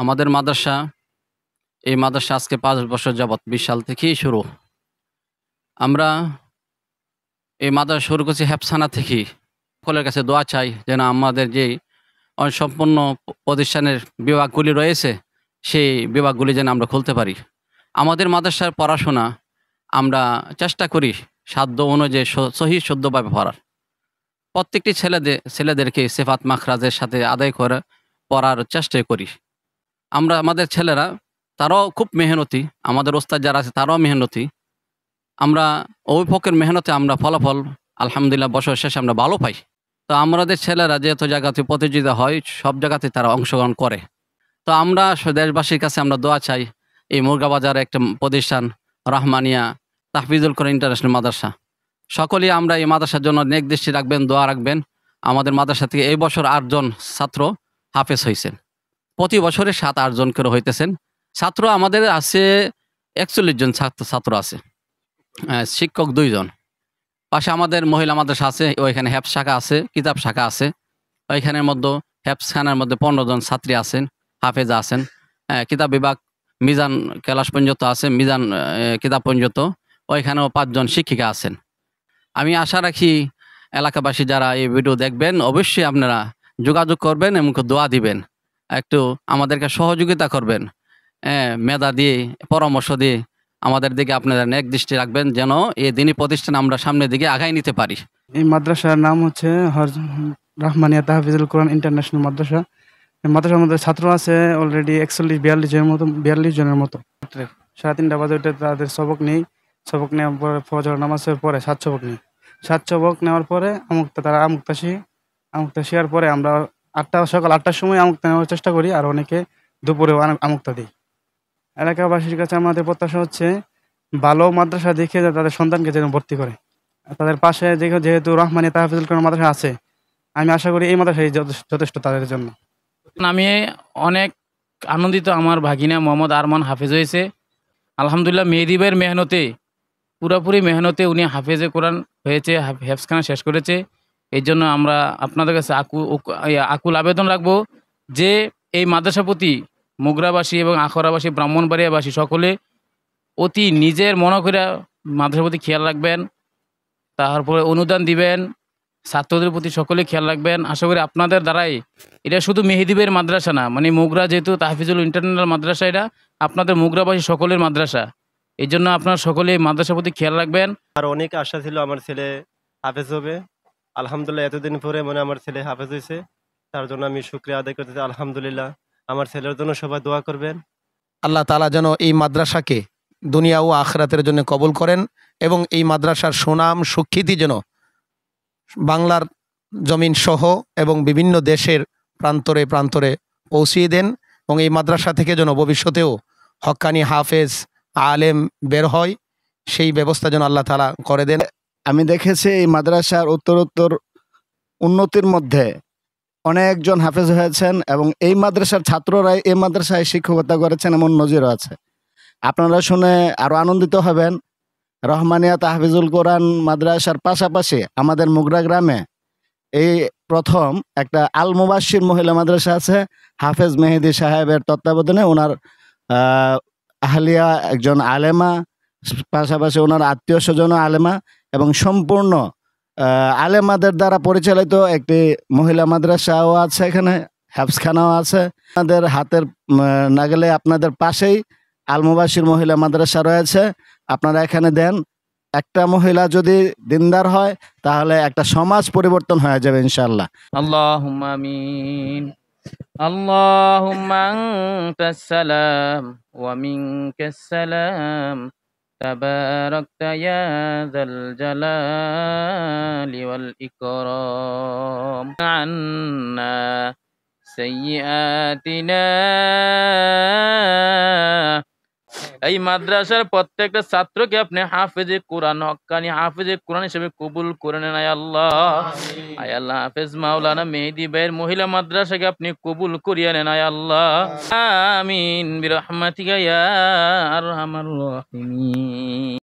আমাদের মাদ্রাসা এই মাদ্রাসা আজকে ৫ বছর যাবৎ ২০ সাল থেকেই শুরু। আমরা এই মাদ্রাসা শুরু করছি হেফসানা থেকেই। সকলের কাছে দোয়া চাই যেন আমাদের যে অসম্পূর্ণ প্রতিষ্ঠানের বিভাগগুলি রয়েছে, সেই বিভাগগুলি যেন আমরা খুলতে পারি। আমাদের মাদ্রাসার পড়াশোনা আমরা চেষ্টা করি সাধ্য অনুযায়ী সহি শুদ্ধভাবে পড়ার। প্রত্যেকটি ছেলেদেরকে সিফাত মাখরাজের সাথে আদায় করে পড়ার চেষ্টা করি। আমাদের ছেলেরা তারাও খুব মেহনতি, আমাদের ওস্তাদ যারা আছে তারাও মেহনতি। আমরা অভিভাবকের মেহনতে আমরা ফলাফল আলহামদুলিল্লাহ বছর শেষে আমরা ভালো পাই। তো আমাদের ছেলেরা যেহেতু জায়গাতে প্রতিযোগিতা হয়, সব জায়গাতে তারা অংশগ্রহণ করে। তো আমরা দেশবাসীর কাছে আমরা দোয়া চাই, এই মুরগাবাজারে একটা প্রতিষ্ঠান রহমানিয়া তাহফিজুল কোরআন ইন্টারন্যাশনাল মাদ্রাসা, সকলেই আমরা এই মাদ্রাসার জন্য নেক দৃষ্টি রাখবেন, দোয়া রাখবেন। আমাদের মাদ্রাসা থেকে এই বছর ৮ জন ছাত্র হাফেজ হয়েছেন। প্রতি বছরে ৭-৮ জন করে হইতেছেন। ছাত্র আমাদের আছে ৪১ জন ছাত্র আছে, শিক্ষক ২ জন। পাশে আমাদের মহিলা মাদ্রাসা আছে, ওইখানে হেফজ শাখা আছে, কিতাব শাখা আছে। ওইখানের মধ্যে হেফজখানার মধ্যে ১৫ জন ছাত্রী আছেন, হাফেজা আছেন। কিতাব বিভাগ মিজান ক্লাস পর্যন্ত আছে, মিজান কিতাব পর্যন্ত। ওইখানেও ৫ জন শিক্ষিকা আছেন। আমি আশা রাখি এলাকাবাসী যারা এই ভিডিও দেখবেন অবশ্যই আপনারা যোগাযোগ করবেন এবং দোয়া দিবেন, একটু আমাদেরকে সহযোগিতা করবেন। মেধা দিয়ে, পরামর্শ দিয়ে আমাদের দিকে আপনারা নেক দৃষ্টি রাখবেন, যেন এই দিনী প্রতিষ্ঠান আমরা সামনের দিকে আগায় নিতে পারি। এই মাদ্রাসার নাম হচ্ছে রহমানিয়া তাহফিজুল কোরআন ইন্টারন্যাশনাল মাদ্রাসা। এই মাদ্রাসার মধ্যে ছাত্র আছে অলরেডি ৪১-৪২ জনের মতো। ৩:৩০ বাজে উঠে তাদের সবক নেই। সবক নেওয়ার পরে ফজর নামাজের পরে ৭ সবক নেই। ৭ সবক নেওয়ার পরে তারা আমুক্তা শেখার পরে আমরা সকাল ৮টার সময় আমুক্তা নেওয়ার চেষ্টা করি, আর অনেকে দুপুরেও আমুক্তা দিই। এলাকাবাসীর কাছে আমাদের প্রত্যাশা হচ্ছে ভালো মাদ্রাসা দেখে তাদের সন্তানকে যেন ভর্তি করে। তাদের পাশে যেহেতু রহমানিয়া তাহফিজুল কোরআন মাদ্রাসা আছে, আমি আশা করি এই মাদ্রাসাই যথেষ্ট তাদের জন্য। আমি অনেক আনন্দিত, আমার ভাগিনা মোহাম্মদ আরমান হাফেজ হয়েছে। আলহামদুলিল্লাহ মেহেদী ভাইয়ের মেহনতে, পুরোপুরি মেহনতে উনি হাফেজে কোরআন হয়েছে, হেফজখানা শেষ করেছে। এই জন্য আমরা আপনাদের কাছে আকুল আবেদন রাখবো যে এই মাদ্রাসা প্রতি মুগরাবাসী এবং আখড়াবাসী, ব্রাহ্মণবাড়িয়াবাসী সকলে অতি নিজের মনে করে মাদ্রাসার প্রতি খেয়াল রাখবেন, তারপরে অনুদান দিবেন, ছাত্রদের প্রতি সকলে খেয়াল রাখবেন। আশা করি আপনাদের দ্বারাই, এটা শুধু মেহেদী ভাইয়ের মাদ্রাসা না, মানে মুগরা যেহেতু তাহফিজুল ইন্টারন্যাশনাল মাদ্রাসা, এটা আপনাদের মুগরাবাসী সকলের মাদ্রাসা। এই জন্য আপনারা সকলে মাদ্রাসার প্রতি খেয়াল রাখবেন। আর অনেক আশা ছিল আমার ছেলে হাফেজ হবে। আলহামদুলিল্লাহ এতদিন পরে আমার ছেলে হাফেজ হয়েছে, তার জন্য আমি শুকরিয়া আদায় করতেছি। আলহামদুলিল্লাহ আমার ছেলের জন্য সবাই দোয়া করবেন। আল্লাহ তাআলা যেন এই মাদ্রাসাকে দুনিয়া ও আখিরাতের জন্য কবুল করেন এবং এই মাদ্রাসার সুনাম সুখ্যাতি যেন বাংলার জমিন সহ এবং বিভিন্ন দেশের প্রান্তরে প্রান্তরে পৌঁছিয়ে দেন, এবং এই মাদ্রাসা থেকে যেন ভবিষ্যতেও হক্কানি হাফেজ আলেম বের হয়, সেই ব্যবস্থা যেন আল্লাহ তাআলা করে দেন। আমি দেখেছি এই মাদ্রাসার উত্তরোত্তর উন্নতির মধ্যে অনেকজন হাফেজ হয়েছেন এবং এই মাদ্রাসার ছাত্ররাই এই মাদ্রাসায় শিক্ষকতা করেছেন, এমন নজিরও আছে। আপনারা শুনে আরও আনন্দিত হবেন। রহমানিয়া তাহফিজুল কোরআন মাদ্রাসার পাশাপাশি আমাদের মুগরা গ্রামে এই প্রথম একটা আল মুবাশশির মহিলা মাদ্রাসা আছে, হাফেজ মেহেদী সাহেবের তত্ত্বাবধানে। ওনার আহলিয়া একজন আলেমা, পাশাপাশি ওনার আত্মীয় স্বজন আলেমা, এবং সম্পূর্ণ আলেমাদের দ্বারা পরিচালিত একটি মহিলা মাদ্রাসাও আছে, এখানে হেফজখানাও আছে। আপনাদের হাতের নাগালে, আপনাদের পাশেই আল মুবাশশির মহিলা মাদ্রাসা রয়েছে। আপনারা এখানে দেন। একটা মহিলা যদি দিনদার হয় তাহলে একটা সমাজ পরিবর্তন হয়ে যাবে ইনশাআল্লাহ। আল্লাহুম্মা আমিন। আল্লাহুম্মা আনতাস সালাম ওয়া মিনকাস সালাম তাবারাকতা ইয়া যাল জালালি ওয়াল ইকরাম। আন্না সাইয়্যাতিনা। এই মাদ্রাসার প্রত্যেকটা ছাত্রকে আপনি হাফেজে কোরআন, হক্কানি হাফেজে কোরআন হিসেবে কবুল করে নেন আয় আল্লাহ। আয় আল্লাহ হাফেজ মাওলানা মেহেদী ভাইয়ের মহিলা মাদ্রাসাকে আপনি কবুল করিয়ে নেন আয় আল্লাহ। আমিন বিরহমাতিকা ইয়া আরহামার রাহিমিন।